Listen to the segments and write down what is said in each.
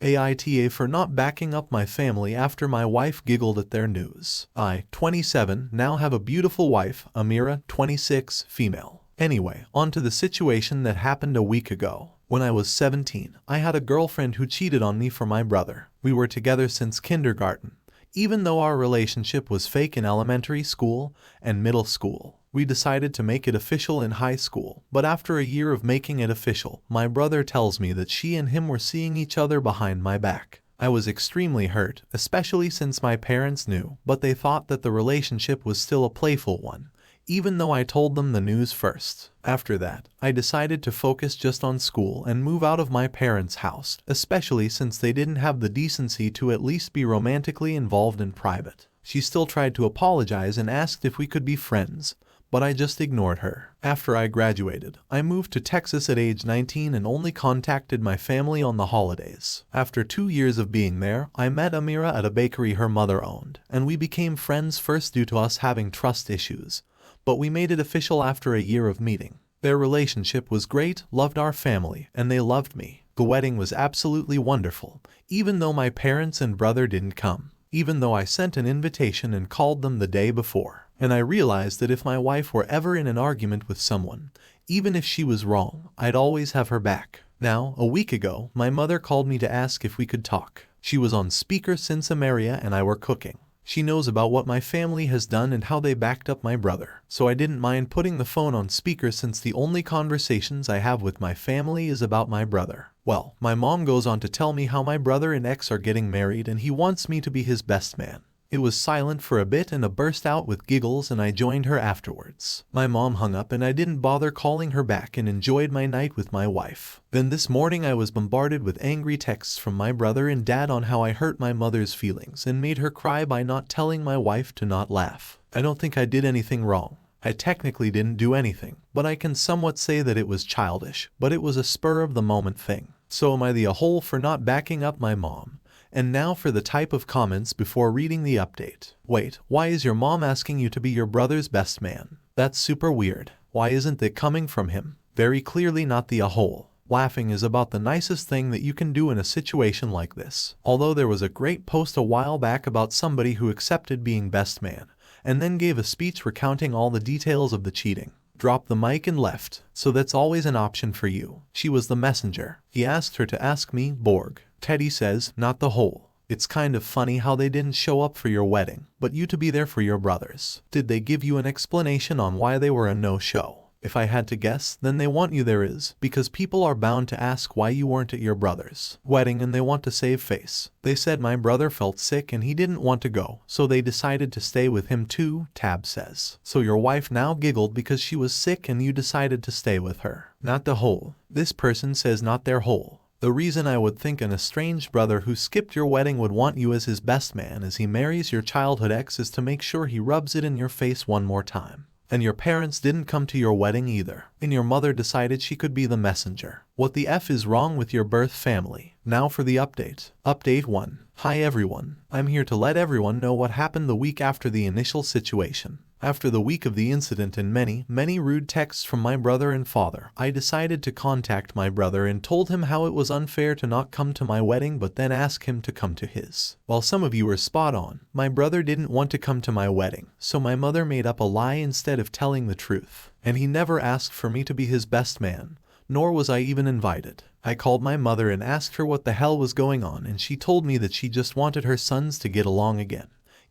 Aita for not backing up my family after my wife giggled at their news. I, 27, now have a beautiful wife, Amira, 26, female. Anyway, on to the situation that happened a week ago. When I was 17, I had a girlfriend who cheated on me for my brother. We were together since kindergarten. Even though our relationship was fake in elementary school and middle school, we decided to make it official in high school. But after a year of making it official, my brother tells me that she and him were seeing each other behind my back. I was extremely hurt, especially since my parents knew, but they thought that the relationship was still a playful one, even though I told them the news first. After that, I decided to focus just on school and move out of my parents' house, especially since they didn't have the decency to at least be romantically involved in private. She still tried to apologize and asked if we could be friends, but I just ignored her. After I graduated, I moved to Texas at age 19 and only contacted my family on the holidays. After 2 years of being there, I met Amira at a bakery her mother owned, and we became friends first due to us having trust issues, but we made it official after a year of meeting. Their relationship was great, loved our family, and they loved me. The wedding was absolutely wonderful, even though my parents and brother didn't come. Even though I sent an invitation and called them the day before. And I realized that if my wife were ever in an argument with someone, even if she was wrong, I'd always have her back. Now, a week ago, my mother called me to ask if we could talk. She was on speaker since Amaria and I were cooking. She knows about what my family has done and how they backed up my brother, so I didn't mind putting the phone on speaker since the only conversations I have with my family is about my brother. Well, my mom goes on to tell me how my brother and ex are getting married and he wants me to be his best man. It was silent for a bit and I burst out with giggles and I joined her afterwards. My mom hung up and I didn't bother calling her back and enjoyed my night with my wife. Then this morning I was bombarded with angry texts from my brother and dad on how I hurt my mother's feelings and made her cry by not telling my wife to not laugh. I don't think I did anything wrong. I technically didn't do anything, but I can somewhat say that it was childish, but it was a spur of the moment thing. So am I the a-hole for not backing up my mom? And now for the type of comments before reading the update. Wait, why is your mom asking you to be your brother's best man? That's super weird. Why isn't it coming from him? Very clearly not the a-hole. Laughing is about the nicest thing that you can do in a situation like this. Although there was a great post a while back about somebody who accepted being best man, and then gave a speech recounting all the details of the cheating. Dropped the mic and left, so that's always an option for you. She was the messenger. He asked her to ask me, Borg. Teddy says, not the whole. It's kind of funny how they didn't show up for your wedding, but you to be there for your brothers. Did they give you an explanation on why they were a no-show? If I had to guess, then they want you there is, because people are bound to ask why you weren't at your brother's wedding and they want to save face. They said my brother felt sick and he didn't want to go, so they decided to stay with him too, Tab says. So your wife now giggled because she was sick and you decided to stay with her. Not the whole. This person says not their whole. The reason I would think an estranged brother who skipped your wedding would want you as his best man as he marries your childhood ex is to make sure he rubs it in your face one more time. And your parents didn't come to your wedding either, and your mother decided she could be the messenger. What the F is wrong with your birth family? Now for the update. Update 1. Hi everyone. I'm here to let everyone know what happened the week after the initial situation. After the week of the incident and many rude texts from my brother and father, I decided to contact my brother and told him how it was unfair to not come to my wedding but then ask him to come to his. While some of you were spot on, my brother didn't want to come to my wedding, so my mother made up a lie instead of telling the truth. And he never asked for me to be his best man, nor was I even invited. I called my mother and asked her what the hell was going on and she told me that she just wanted her sons to get along again.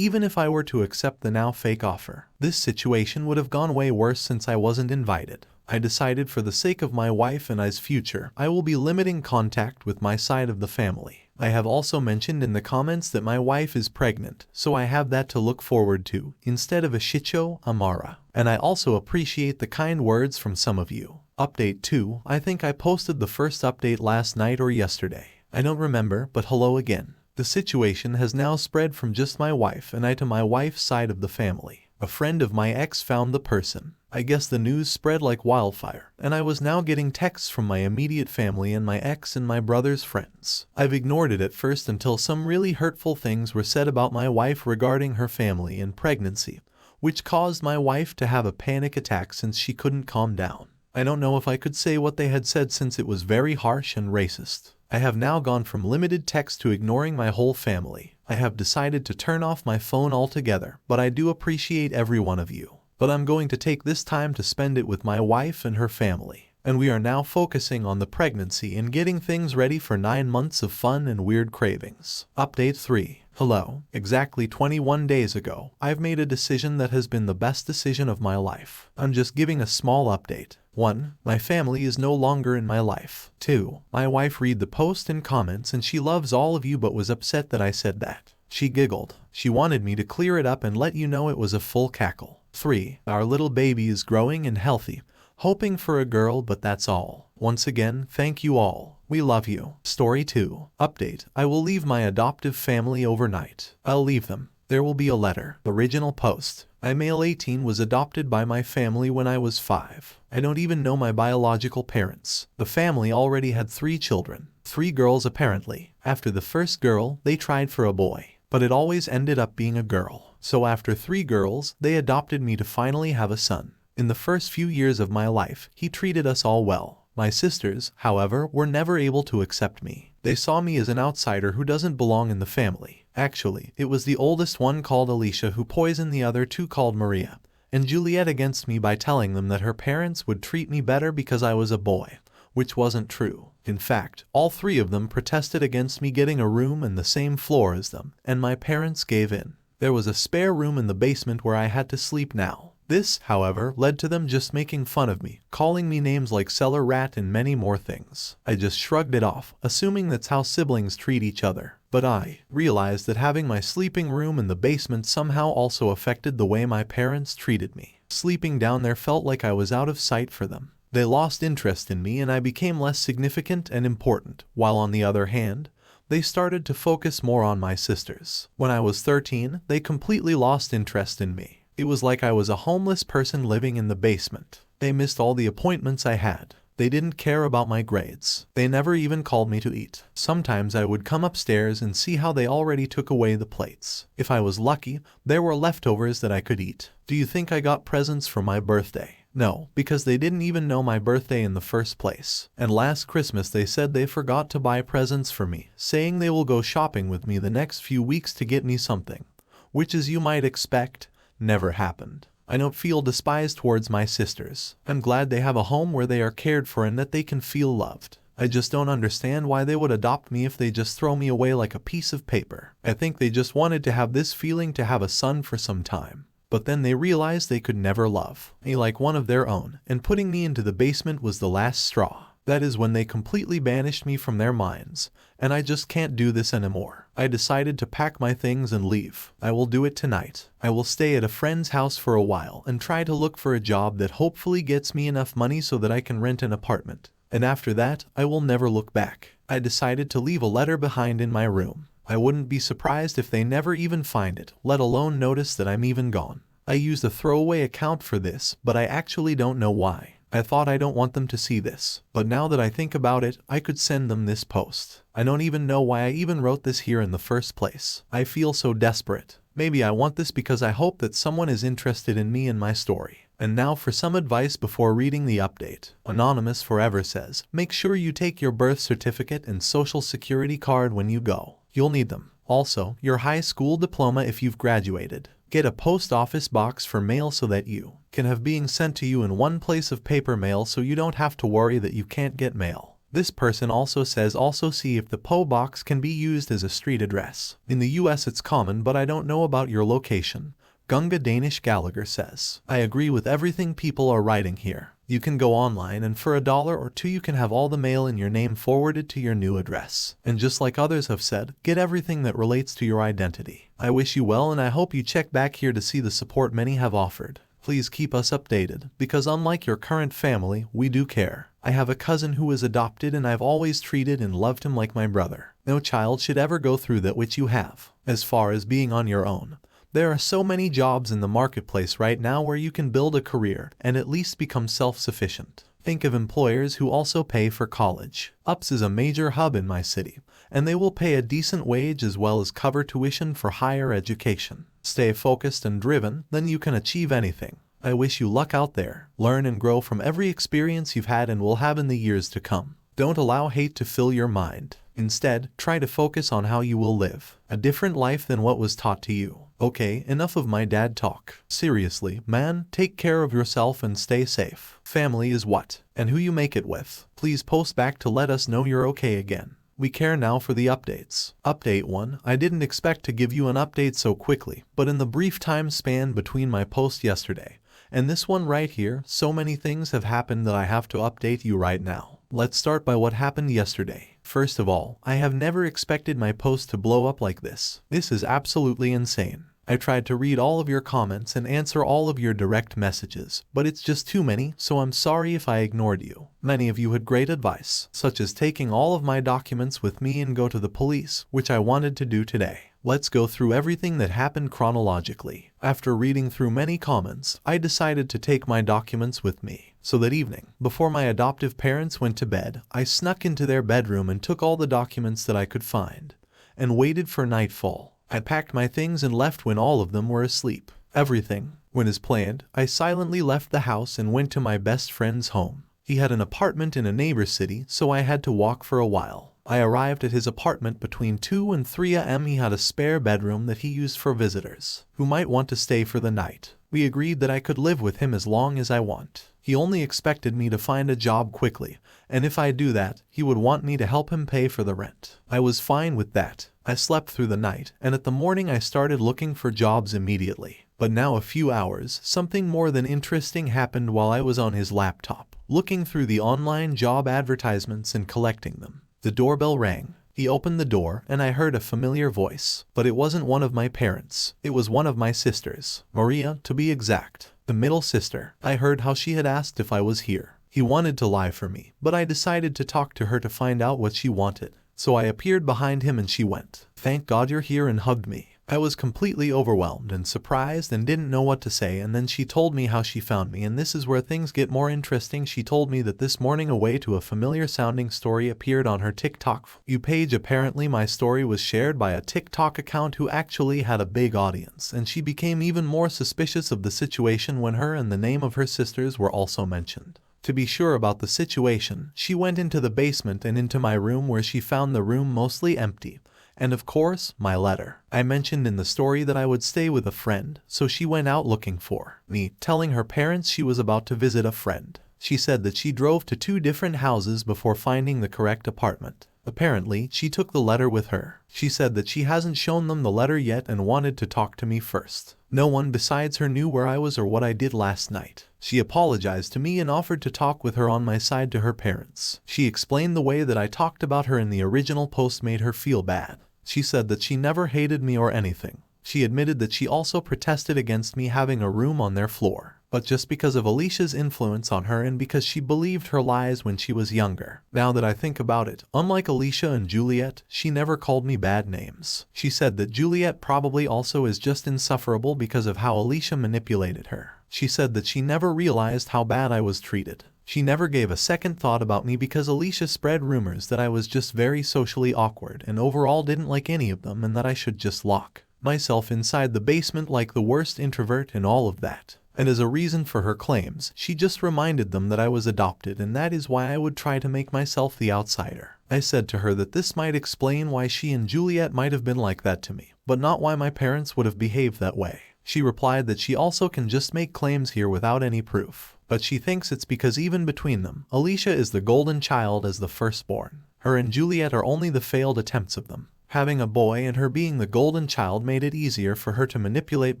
Even if I were to accept the now fake offer, this situation would have gone way worse since I wasn't invited. I decided for the sake of my wife and I's future, I will be limiting contact with my side of the family. I have also mentioned in the comments that my wife is pregnant, so I have that to look forward to, instead of a shitshow, Amara. And I also appreciate the kind words from some of you. Update 2. I think I posted the first update last night or yesterday. I don't remember, but hello again. The situation has now spread from just my wife and I to my wife's side of the family. A friend of my ex found the person. I guess the news spread like wildfire, and I was now getting texts from my immediate family and my ex and my brother's friends. I've ignored it at first until some really hurtful things were said about my wife regarding her family and pregnancy, which caused my wife to have a panic attack since she couldn't calm down. I don't know if I could say what they had said since it was very harsh and racist. I have now gone from limited text to ignoring my whole family. I have decided to turn off my phone altogether, but I do appreciate every one of you. But I'm going to take this time to spend it with my wife and her family. And we are now focusing on the pregnancy and getting things ready for 9 months of fun and weird cravings. Update 3. Hello. Exactly 21 days ago, I've made a decision that has been the best decision of my life. I'm just giving a small update. 1. My family is no longer in my life. 2. My wife read the post and comments and she loves all of you but was upset that I said that. She giggled. She wanted me to clear it up and let you know it was a full cackle. 3. Our little baby is growing and healthy. Hoping for a girl, but that's all. Once again, thank you all. We love you. Story 2. Update. I will leave my adoptive family overnight. I'll leave them. There will be a letter. Original post. I male 18 was adopted by my family when I was 5. I don't even know my biological parents. The family already had 3 children. 3 girls apparently. After the first girl, they tried for a boy. But it always ended up being a girl. So after 3 girls, they adopted me to finally have a son. In the first few years of my life, he treated us all well. My sisters, however, were never able to accept me. They saw me as an outsider who doesn't belong in the family. Actually, it was the oldest one called Alicia who poisoned the other 2 called Maria and Juliet against me by telling them that her parents would treat me better because I was a boy, which wasn't true. In fact, all 3 of them protested against me getting a room in the same floor as them, and my parents gave in. There was a spare room in the basement where I had to sleep now. This, however, led to them just making fun of me, calling me names like cellar rat and many more things. I just shrugged it off, assuming that's how siblings treat each other. But I realized that having my sleeping room in the basement somehow also affected the way my parents treated me. Sleeping down there felt like I was out of sight for them. They lost interest in me and I became less significant and important, while on the other hand, they started to focus more on my sisters. When I was 13, they completely lost interest in me. It was like I was a homeless person living in the basement. They missed all the appointments I had. They didn't care about my grades. They never even called me to eat. Sometimes I would come upstairs and see how they already took away the plates. If I was lucky, there were leftovers that I could eat. Do you think I got presents for my birthday? No, because they didn't even know my birthday in the first place. And last Christmas they said they forgot to buy presents for me, saying they will go shopping with me the next few weeks to get me something. Which, as you might expect, never happened. I don't feel despised towards my sisters. I'm glad they have a home where they are cared for and that they can feel loved. I just don't understand why they would adopt me if they just throw me away like a piece of paper. I think they just wanted to have this feeling to have a son for some time. But then they realized they could never love me like one of their own, and putting me into the basement was the last straw. That is when they completely banished me from their minds, and I just can't do this anymore. I decided to pack my things and leave. I will do it tonight. I will stay at a friend's house for a while and try to look for a job that hopefully gets me enough money so that I can rent an apartment. And after that, I will never look back. I decided to leave a letter behind in my room. I wouldn't be surprised if they never even find it, let alone notice that I'm even gone. I used a throwaway account for this, but I actually don't know why. I thought I don't want them to see this, but now that I think about it, I could send them this post. I don't even know why I even wrote this here in the first place. I feel so desperate. Maybe I want this because I hope that someone is interested in me and my story. And now for some advice before reading the update. Anonymous Forever says, make sure you take your birth certificate and social security card when you go. You'll need them. Also, your high school diploma if you've graduated. Get a post office box for mail so that you can have being sent to you in one place of paper mail so you don't have to worry that you can't get mail. This person also says also see if the PO box can be used as a street address. In the US it's common, but I don't know about your location. Gunga Danish Gallagher says, I agree with everything people are writing here. You can go online and for $1 or $2 you can have all the mail in your name forwarded to your new address. And just like others have said, get everything that relates to your identity. I wish you well and I hope you check back here to see the support many have offered. Please keep us updated, because unlike your current family, we do care. I have a cousin who was adopted and I've always treated and loved him like my brother. No child should ever go through that which you have. As far as being on your own, there are so many jobs in the marketplace right now where you can build a career and at least become self-sufficient. Think of employers who also pay for college. UPS is a major hub in my city, and they will pay a decent wage as well as cover tuition for higher education. Stay focused and driven, then you can achieve anything. I wish you luck out there. Learn and grow from every experience you've had and will have in the years to come. Don't allow hate to fill your mind. Instead, try to focus on how you will live a different life than what was taught to you. Okay, enough of my dad talk. Seriously, man, take care of yourself and stay safe. Family is what? And who you make it with. Please post back to let us know you're okay again. We care now for the updates. Update 1. I didn't expect to give you an update so quickly, but in the brief time span between my post yesterday and this one right here, so many things have happened that I have to update you right now. Let's start by what happened yesterday. First of all, I have never expected my post to blow up like this. This is absolutely insane. I tried to read all of your comments and answer all of your direct messages, but it's just too many, so I'm sorry if I ignored you. Many of you had great advice, such as taking all of my documents with me and go to the police, which I wanted to do today. Let's go through everything that happened chronologically. After reading through many comments, I decided to take my documents with me. So that evening, before my adoptive parents went to bed, I snuck into their bedroom and took all the documents that I could find, and waited for nightfall. I packed my things and left when all of them were asleep. Everything went as planned. I silently left the house and went to my best friend's home. He had an apartment in a neighbor city, so I had to walk for a while. I arrived at his apartment between 2 and 3 a.m. He had a spare bedroom that he used for visitors who might want to stay for the night. We agreed that I could live with him as long as I want. He only expected me to find a job quickly, and if I do that, he would want me to help him pay for the rent. I was fine with that. I slept through the night, and at the morning I started looking for jobs immediately. But now a few hours, something more than interesting happened while I was on his laptop, looking through the online job advertisements and collecting them. The doorbell rang. He opened the door, and I heard a familiar voice. But it wasn't one of my parents. It was one of my sisters. Maria, to be exact. The middle sister. I heard how she had asked if I was here. He wanted to lie for me, but I decided to talk to her to find out what she wanted. So I appeared behind him and she went, "Thank God you're here," and hugged me. I was completely overwhelmed and surprised and didn't know what to say, and then she told me how she found me, and this is where things get more interesting. She told me that this morning a way to a familiar sounding story appeared on her TikTok page. Apparently my story was shared by a TikTok account who actually had a big audience, and she became even more suspicious of the situation when her and the name of her sisters were also mentioned. To be sure about the situation, she went into the basement and into my room, where she found the room mostly empty. And of course, my letter. I mentioned in the story that I would stay with a friend, so she went out looking for me, telling her parents she was about to visit a friend. She said that she drove to 2 different houses before finding the correct apartment. Apparently, she took the letter with her. She said that she hasn't shown them the letter yet and wanted to talk to me first. No one besides her knew where I was or what I did last night. She apologized to me and offered to talk with her on my side to her parents. She explained the way that I talked about her in the original post made her feel bad. She said that she never hated me or anything. She admitted that she also protested against me having a room on their floor, but just because of Alicia's influence on her and because she believed her lies when she was younger. Now that I think about it, unlike Alicia and Juliet, she never called me bad names. She said that Juliet probably also is just insufferable because of how Alicia manipulated her. She said that she never realized how bad I was treated. She never gave a second thought about me because Alicia spread rumors that I was just very socially awkward and overall didn't like any of them, and that I should just lock myself inside the basement like the worst introvert and all of that. And as a reason for her claims, she just reminded them that I was adopted, and that is why I would try to make myself the outsider. I said to her that this might explain why she and Juliet might have been like that to me, but not why my parents would have behaved that way. She replied that she also can just make claims here without any proof. But she thinks it's because even between them, Alicia is the golden child as the firstborn. Her and Juliet are only the failed attempts of them. Having a boy and her being the golden child made it easier for her to manipulate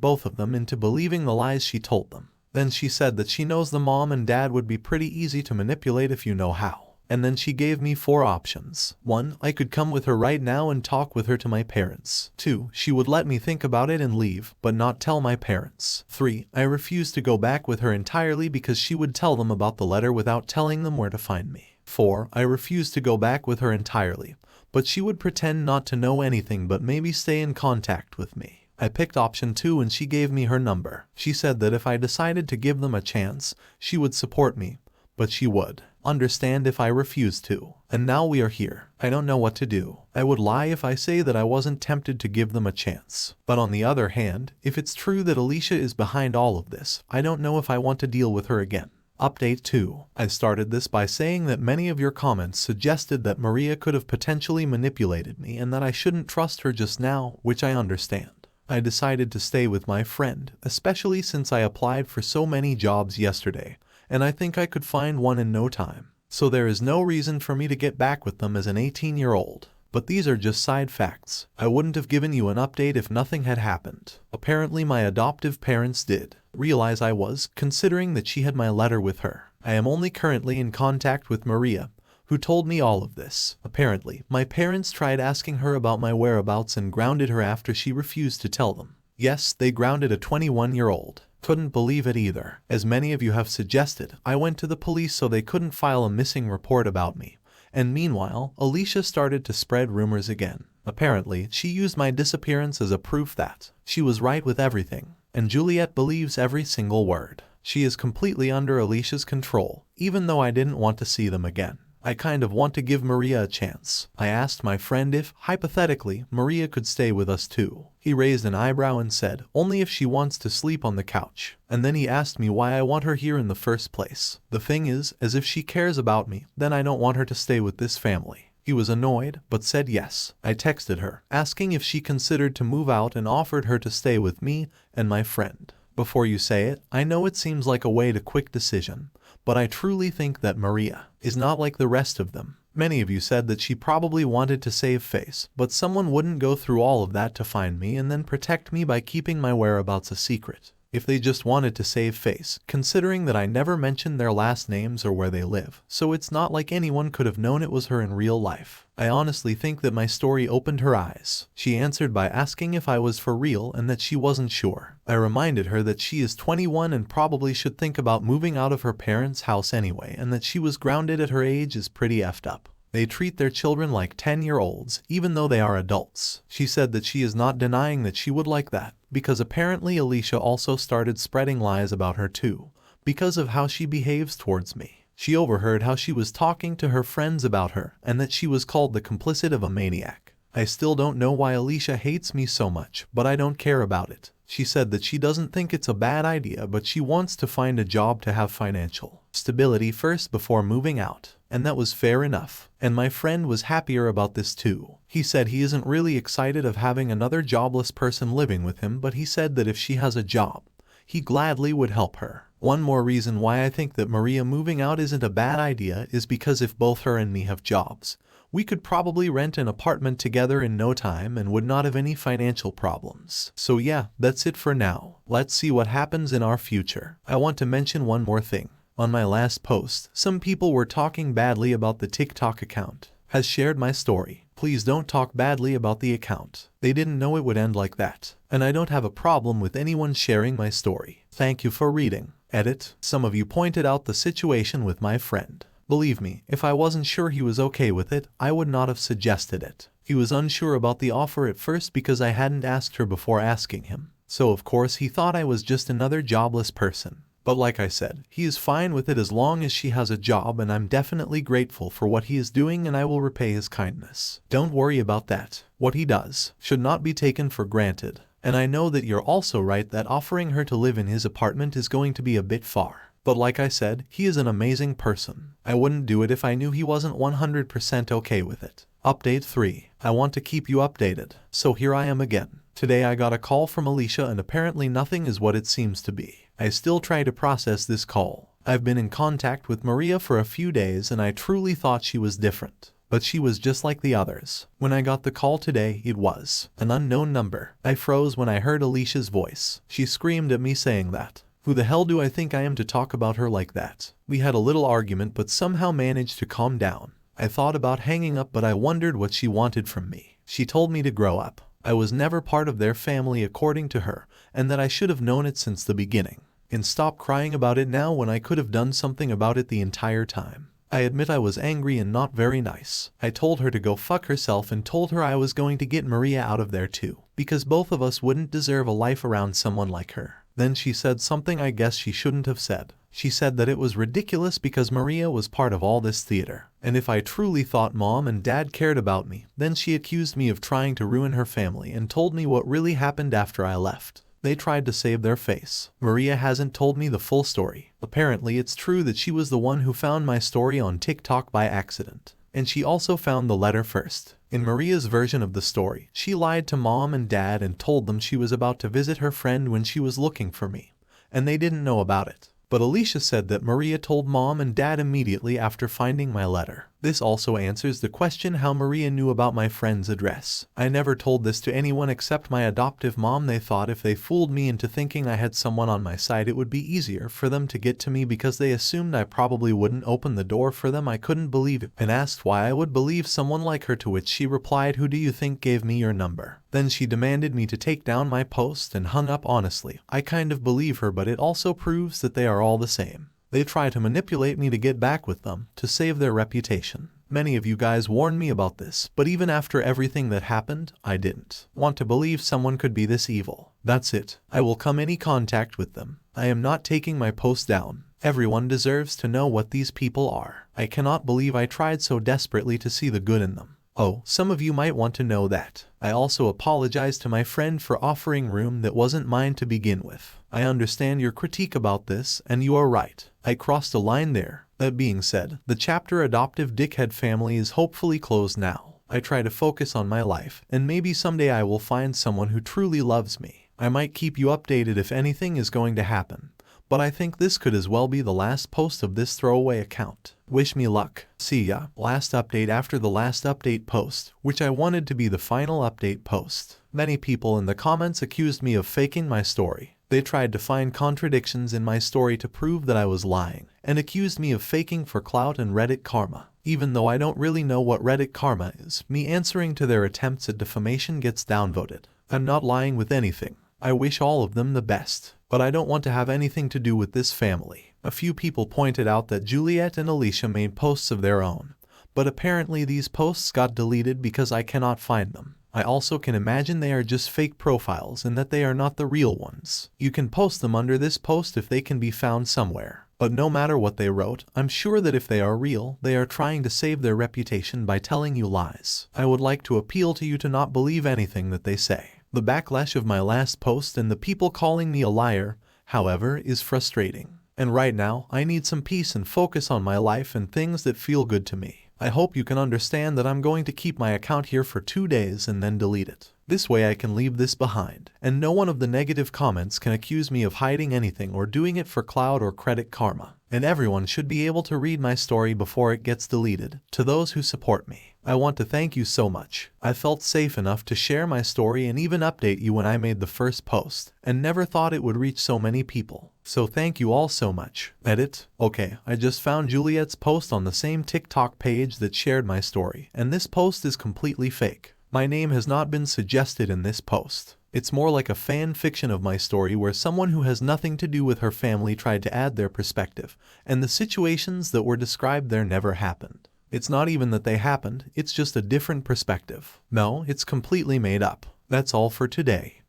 both of them into believing the lies she told them. Then she said that she knows the mom and dad would be pretty easy to manipulate if you know how. And then she gave me 4 options. 1. I could come with her right now and talk with her to my parents. 2. She would let me think about it and leave, but not tell my parents. 3. I refused to go back with her entirely because she would tell them about the letter without telling them where to find me. 4. I refused to go back with her entirely, but she would pretend not to know anything but maybe stay in contact with me. I picked option 2 and she gave me her number. She said that if I decided to give them a chance, she would support me, but she would understand if I refused to. And now we are here. I don't know what to do. I would lie if I say that I wasn't tempted to give them a chance. But on the other hand, if it's true that Alicia is behind all of this, I don't know if I want to deal with her again. Update 2. I started this by saying that many of your comments suggested that Maria could have potentially manipulated me and that I shouldn't trust her just now, which I understand. I decided to stay with my friend, especially since I applied for so many jobs yesterday, and I think I could find one in no time. So there is no reason for me to get back with them as an 18-year-old. But these are just side facts. I wouldn't have given you an update if nothing had happened. Apparently my adoptive parents did realize I was, considering that she had my letter with her. I am only currently in contact with Maria, who told me all of this. Apparently, my parents tried asking her about my whereabouts and grounded her after she refused to tell them. Yes, they grounded a 21-year-old. Couldn't believe it either. As many of you have suggested, I went to the police so they couldn't file a missing report about me. And meanwhile, Alicia started to spread rumors again. Apparently, she used my disappearance as a proof that she was right with everything. And Juliet believes every single word. She is completely under Alicia's control, even though I didn't want to see them again. I kind of want to give Maria a chance. I asked my friend if, hypothetically, Maria could stay with us too. He raised an eyebrow and said, only if she wants to sleep on the couch. And then he asked me why I want her here in the first place. The thing is, as if she cares about me, then I don't want her to stay with this family. He was annoyed, but said yes. I texted her, asking if she considered to move out and offered her to stay with me and my friend. Before you say it, I know it seems like a way to quick decision, but I truly think that Maria is not like the rest of them. Many of you said that she probably wanted to save face, but someone wouldn't go through all of that to find me and then protect me by keeping my whereabouts a secret. If they just wanted to save face, considering that I never mentioned their last names or where they live, so it's not like anyone could have known it was her in real life. I honestly think that my story opened her eyes. She answered by asking if I was for real and that she wasn't sure. I reminded her that she is 21 and probably should think about moving out of her parents' house anyway, and that she was grounded at her age is pretty effed up. They treat their children like 10-year-olds, even though they are adults. She said that she is not denying that she would like that, because apparently Alicia also started spreading lies about her too, because of how she behaves towards me. She overheard how she was talking to her friends about her, and that she was called the complicit of a maniac. I still don't know why Alicia hates me so much, but I don't care about it. She said that she doesn't think it's a bad idea, but she wants to find a job to have financial stability first before moving out. And that was fair enough. And my friend was happier about this too. He said he isn't really excited of having another jobless person living with him, but he said that if she has a job, he gladly would help her. One more reason why I think that Maria moving out isn't a bad idea is because if both her and me have jobs, we could probably rent an apartment together in no time and would not have any financial problems. So yeah, that's it for now. Let's see what happens in our future. I want to mention one more thing. On my last post, some people were talking badly about the TikTok account. Has shared my story. Please don't talk badly about the account. They didn't know it would end like that. And I don't have a problem with anyone sharing my story. Thank you for reading. Edit. Some of you pointed out the situation with my friend. Believe me, if I wasn't sure he was okay with it, I would not have suggested it. He was unsure about the offer at first because I hadn't asked her before asking him. So of course he thought I was just another jobless person. But like I said, he is fine with it as long as she has a job, and I'm definitely grateful for what he is doing and I will repay his kindness. Don't worry about that. What he does should not be taken for granted. And I know that you're also right that offering her to live in his apartment is going to be a bit far. But like I said, he is an amazing person. I wouldn't do it if I knew he wasn't 100% okay with it. Update 3. I want to keep you updated. So here I am again. Today I got a call from Alicia and apparently nothing is what it seems to be. I still try to process this call. I've been in contact with Maria for a few days and I truly thought she was different. But she was just like the others. When I got the call today, it was an unknown number. I froze when I heard Alicia's voice. She screamed at me saying that, "Who the hell do I think I am to talk about her like that?" We had a little argument but somehow managed to calm down. I thought about hanging up but I wondered what she wanted from me. She told me to grow up. I was never part of their family according to her, and that I should have known it since the beginning. And stop crying about it now when I could have done something about it the entire time. I admit I was angry and not very nice. I told her to go fuck herself and told her I was going to get Maria out of there too, because both of us wouldn't deserve a life around someone like her. Then she said something I guess she shouldn't have said. She said that it was ridiculous because Maria was part of all this theater. And if I truly thought mom and dad cared about me, then she accused me of trying to ruin her family and told me what really happened after I left. They tried to save their face. Maria hasn't told me the full story. Apparently it's true that she was the one who found my story on TikTok by accident. And she also found the letter first. In Maria's version of the story, she lied to mom and dad and told them she was about to visit her friend when she was looking for me, and they didn't know about it. But Alicia said that Maria told mom and dad immediately after finding my letter. This also answers the question how Maria knew about my friend's address. I never told this to anyone except my adoptive mom. They thought if they fooled me into thinking I had someone on my side, it would be easier for them to get to me because they assumed I probably wouldn't open the door for them. I couldn't believe it and asked why I would believe someone like her, to which she replied, "Who do you think gave me your number?" Then she demanded me to take down my post and hung up. Honestly, I kind of believe her, but it also proves that they are all the same. They try to manipulate me to get back with them, to save their reputation. Many of you guys warned me about this, but even after everything that happened, I didn't want to believe someone could be this evil. That's it. I will come any contact with them. I am not taking my post down. Everyone deserves to know what these people are. I cannot believe I tried so desperately to see the good in them. Oh, some of you might want to know that I also apologize to my friend for offering room that wasn't mine to begin with. I understand your critique about this, and you are right. I crossed a line there. That being said, the chapter Adoptive Dickhead Family is hopefully closed now. I try to focus on my life, and maybe someday I will find someone who truly loves me. I might keep you updated if anything is going to happen, but I think this could as well be the last post of this throwaway account. Wish me luck. See ya. Last update after the last update post, which I wanted to be the final update post. Many people in the comments accused me of faking my story. They tried to find contradictions in my story to prove that I was lying, and accused me of faking for clout and Reddit karma. Even though I don't really know what Reddit karma is, me answering to their attempts at defamation gets downvoted. I'm not lying with anything. I wish all of them the best, but I don't want to have anything to do with this family. A few people pointed out that Juliet and Alicia made posts of their own, but apparently these posts got deleted because I cannot find them. I also can imagine they are just fake profiles and that they are not the real ones. You can post them under this post if they can be found somewhere. But no matter what they wrote, I'm sure that if they are real, they are trying to save their reputation by telling you lies. I would like to appeal to you to not believe anything that they say. The backlash of my last post and the people calling me a liar, however, is frustrating. And right now, I need some peace and focus on my life and things that feel good to me. I hope you can understand that I'm going to keep my account here for 2 days and then delete it. This way I can leave this behind, and no one of the negative comments can accuse me of hiding anything or doing it for clout or credit karma. And everyone should be able to read my story before it gets deleted. To those who support me, I want to thank you so much. I felt safe enough to share my story and even update you when I made the first post, and never thought it would reach so many people. So thank you all so much. Edit. Okay, I just found Juliet's post on the same TikTok page that shared my story, and this post is completely fake. My name has not been suggested in this post. It's more like a fan fiction of my story where someone who has nothing to do with her family tried to add their perspective, and the situations that were described there never happened. It's not even that they happened, it's just a different perspective. No, it's completely made up. That's all for today.